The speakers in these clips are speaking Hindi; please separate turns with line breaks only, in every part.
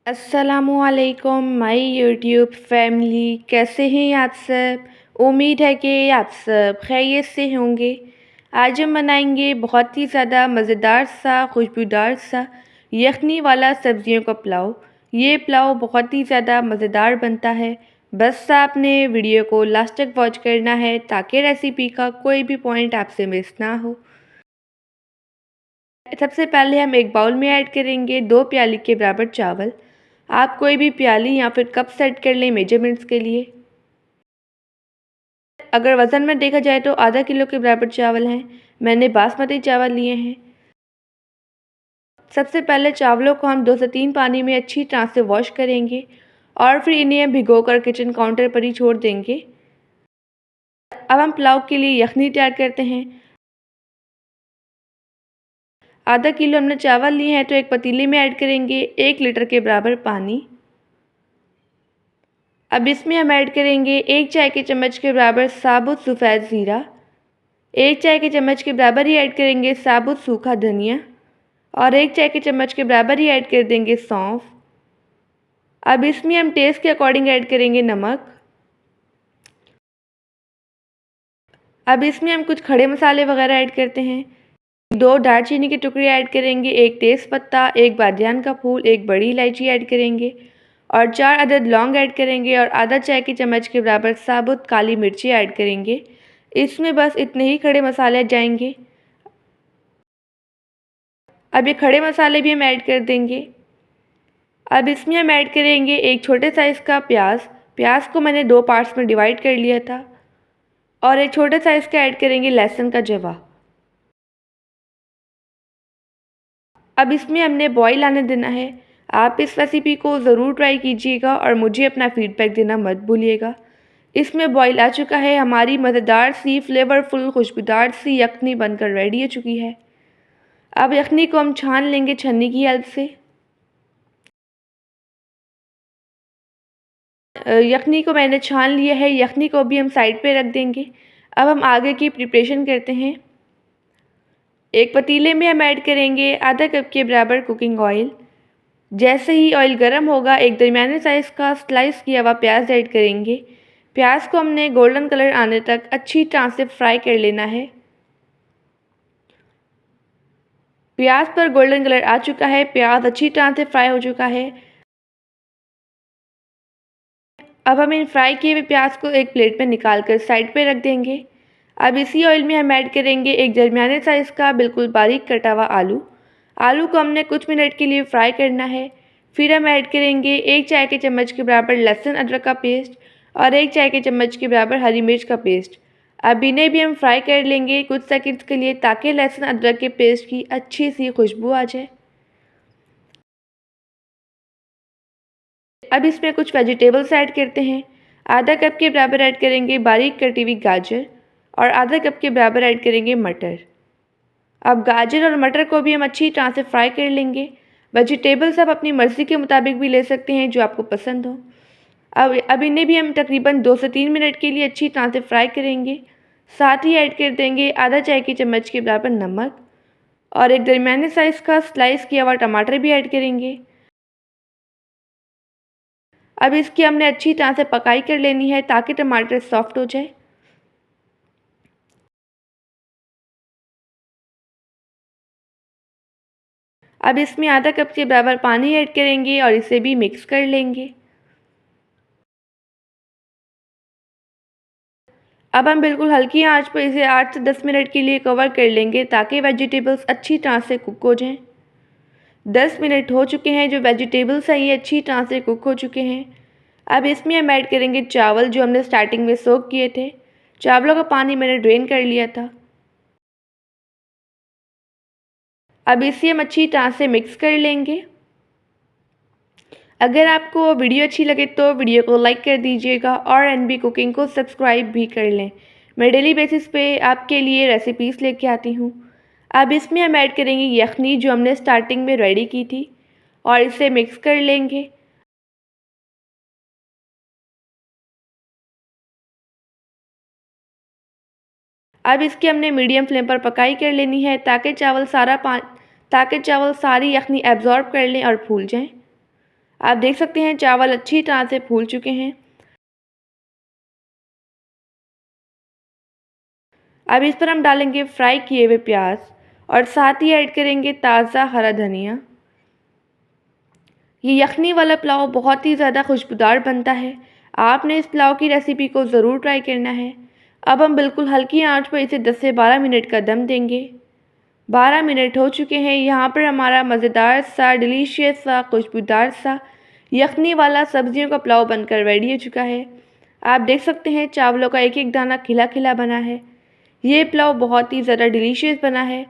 अस्सलामुअलैकुम माय यूट्यूब फैमिली, कैसे हैं आप सब। उम्मीद है कि आप सब खैरियत से होंगे। आज हम बनाएंगे बहुत ही ज़्यादा मज़ेदार सा खुशबूदार सा यखनी वाला सब्जियों का पुलाव। ये पुलाव बहुत ही ज़्यादा मज़ेदार बनता है। बस आपने वीडियो को लास्ट तक वॉच करना है ताकि रेसिपी का कोई भी पॉइंट आपसे मिस ना हो। सबसे पहले हम एक बाउल में ऐड करेंगे 2 प्याली के बराबर चावल। आप कोई भी प्याली या फिर कप सेट कर लें मेजरमेंट्स के लिए। अगर वज़न में देखा जाए तो आधा किलो के बराबर चावल हैं। मैंने बासमती चावल लिए हैं। सबसे पहले चावलों को हम 2 से 3 पानी में अच्छी तरह से वॉश करेंगे और फिर इन्हें हम भिगोकर किचन काउंटर पर ही छोड़ देंगे। अब हम पुलाव के लिए यखनी तैयार करते हैं। आधा किलो हमने चावल लिए हैं तो एक पतीले में ऐड करेंगे 1 लीटर के बराबर पानी। अब इसमें हम ऐड करेंगे 1 चाय के चम्मच के बराबर साबुत सफ़ेद ज़ीरा, 1 चाय के चम्मच के बराबर ही ऐड करेंगे साबुत सूखा धनिया और 1 चाय के चम्मच के बराबर ही ऐड कर देंगे सौंफ। अब इसमें हम टेस्ट के अकॉर्डिंग ऐड करेंगे नमक। अब इसमें हम कुछ खड़े मसाले वगैरह ऐड करते हैं। 2 दालचीनी के टुकड़े ऐड करेंगे, 1 तेज़पत्ता, 1 बादियान का फूल, 1 बड़ी इलायची ऐड करेंगे और 4 अदद लौंग ऐड करेंगे और आधा चाय के चम्मच के बराबर साबुत काली मिर्ची ऐड करेंगे। इसमें बस इतने ही खड़े मसाले जाएंगे। अब ये खड़े मसाले भी हम ऐड कर देंगे। अब इसमें हम ऐड करेंगे एक छोटे साइज़ का प्याज। प्याज को मैंने 2 पार्ट्स में डिवाइड कर लिया था और एक छोटे साइज़ का ऐड करेंगे लहसुन का जवा। अब इसमें हमने बॉईल आने देना है। आप इस रेसिपी को ज़रूर ट्राई कीजिएगा और मुझे अपना फीडबैक देना मत भूलिएगा। इसमें बॉईल आ चुका है। हमारी मज़ेदार सी फ्लेवरफुल खुशबूदार सी यखनी बनकर रेडी हो चुकी है। अब यखनी को हम छान लेंगे छन्नी की हेल्प से। यखनी को मैंने छान लिया है। यखनी को भी हम साइड पे रख देंगे। अब हम आगे की प्रिपरेशन करते हैं। एक पतीले में हम ऐड करेंगे आधा कप के बराबर कुकिंग ऑयल। जैसे ही ऑयल गर्म होगा एक दरमियाने साइज़ का स्लाइस किया हुआ प्याज ऐड करेंगे। प्याज को हमने गोल्डन कलर आने तक अच्छी तरह से फ्राई कर लेना है। प्याज पर गोल्डन कलर आ चुका है। प्याज अच्छी तरह से फ्राई हो चुका है। अब हम इन फ्राई किए हुए प्याज को एक प्लेट में निकाल कर साइड पे रख देंगे। अब इसी ऑयल में हम ऐड करेंगे एक दरमियाने साइज़ का बिल्कुल बारीक कटा हुआ आलू। आलू को हमने कुछ मिनट के लिए फ्राई करना है। फिर हम ऐड करेंगे 1 चाय के चम्मच के बराबर लहसुन अदरक का पेस्ट और 1 चाय के चम्मच के बराबर हरी मिर्च का पेस्ट। अब इन्हें भी हम फ्राई कर लेंगे कुछ सेकंड्स के लिए ताकि लहसुन अदरक के पेस्ट की अच्छी सी खुशबू आ जाए। अब इसमें कुछ वेजिटेबल्स ऐड करते हैं। आधा कप के बराबर ऐड करेंगे बारीक कटी हुई गाजर और आधा कप के बराबर ऐड करेंगे मटर। अब गाजर और मटर को भी हम अच्छी तरह से फ्राई कर लेंगे। वेजिटेबल्स आप अपनी मर्ज़ी के मुताबिक भी ले सकते हैं जो आपको पसंद हो। अब इन्हें भी हम तकरीबन 2 से 3 मिनट के लिए अच्छी तरह से फ्राई करेंगे। साथ ही ऐड कर देंगे आधा चाय की चम्मच के बराबर नमक और एक दरमियाने साइज़ का स्लाइस किया हुआ टमाटर भी ऐड करेंगे। अब इसकी हमने अच्छी तरह से पकाई कर लेनी है ताकि टमाटर सॉफ्ट हो जाए। अब इसमें आधा कप के बराबर पानी ऐड करेंगे और इसे भी मिक्स कर लेंगे। अब हम बिल्कुल हल्की आंच पर इसे 8 से 10 मिनट के लिए कवर कर लेंगे ताकि वेजिटेबल्स अच्छी तरह से कुक हो जाएं। 10 मिनट हो चुके हैं। जो वेजिटेबल्स हैं ये अच्छी तरह से कुक हो चुके हैं। अब इसमें हम ऐड करेंगे चावल जो हमने स्टार्टिंग में सोक किए थे। चावलों का पानी मैंने ड्रेन कर लिया था। अब इसे हम अच्छी तरह से मिक्स कर लेंगे। अगर आपको वीडियो अच्छी लगे तो वीडियो को लाइक कर दीजिएगा और एनबी कुकिंग को सब्सक्राइब भी कर लें। मैं डेली बेसिस पे आपके लिए रेसिपीज़ लेके आती हूँ। अब इसमें हम ऐड करेंगे यखनी जो हमने स्टार्टिंग में रेडी की थी और इसे मिक्स कर लेंगे। अब इसकी हमने मीडियम फ्लेम पर पकाई कर लेनी है ताकि चावल सारी यखनी एब्जॉर्ब कर लें और फूल जाएं। आप देख सकते हैं चावल अच्छी तरह से फूल चुके हैं। अब इस पर हम डालेंगे फ्राई किए हुए प्याज और साथ ही ऐड करेंगे ताज़ा हरा धनिया। ये यखनी वाला पुलाव बहुत ही ज़्यादा खुशबूदार बनता है। आपने इस पुलाव की रेसिपी को ज़रूर ट्राई करना है। अब हम बिल्कुल हल्की आंच पर इसे 10 से 12 मिनट का दम देंगे। 12 मिनट हो चुके हैं। यहाँ पर हमारा मज़ेदार सा, डिलीशियस सा, खुशबूदार सा यखनी वाला सब्जियों का पुलाव बनकर रेडी हो चुका है। आप देख सकते हैं चावलों का एक एक दाना खिला खिला बना है। ये पुलाव बहुत ही ज़्यादा डिलीशियस बना है।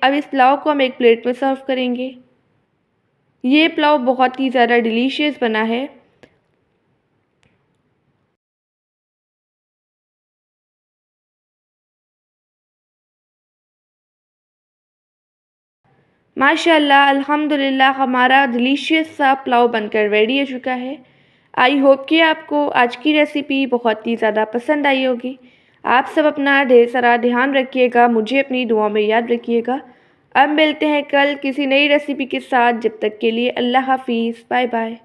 अब इस पुलाव को हम एक प्लेट में सर्व करेंगे। ये पुलाव बहुत ही ज़्यादा डिलीशियस बना है। माशाअल्लाह, अल्हम्दुलिल्लाह हमारा डिलीशियस सा पुलाव बनकर रेडी हो चुका है। आई होप कि आपको आज की रेसिपी बहुत ही ज़्यादा पसंद आई होगी। आप सब अपना ढेर सारा ध्यान रखिएगा, मुझे अपनी दुआ में याद रखिएगा। अब मिलते हैं कल किसी नई रेसिपी के साथ। जब तक के लिए अल्लाह हाफ़िज़, बाय बाय।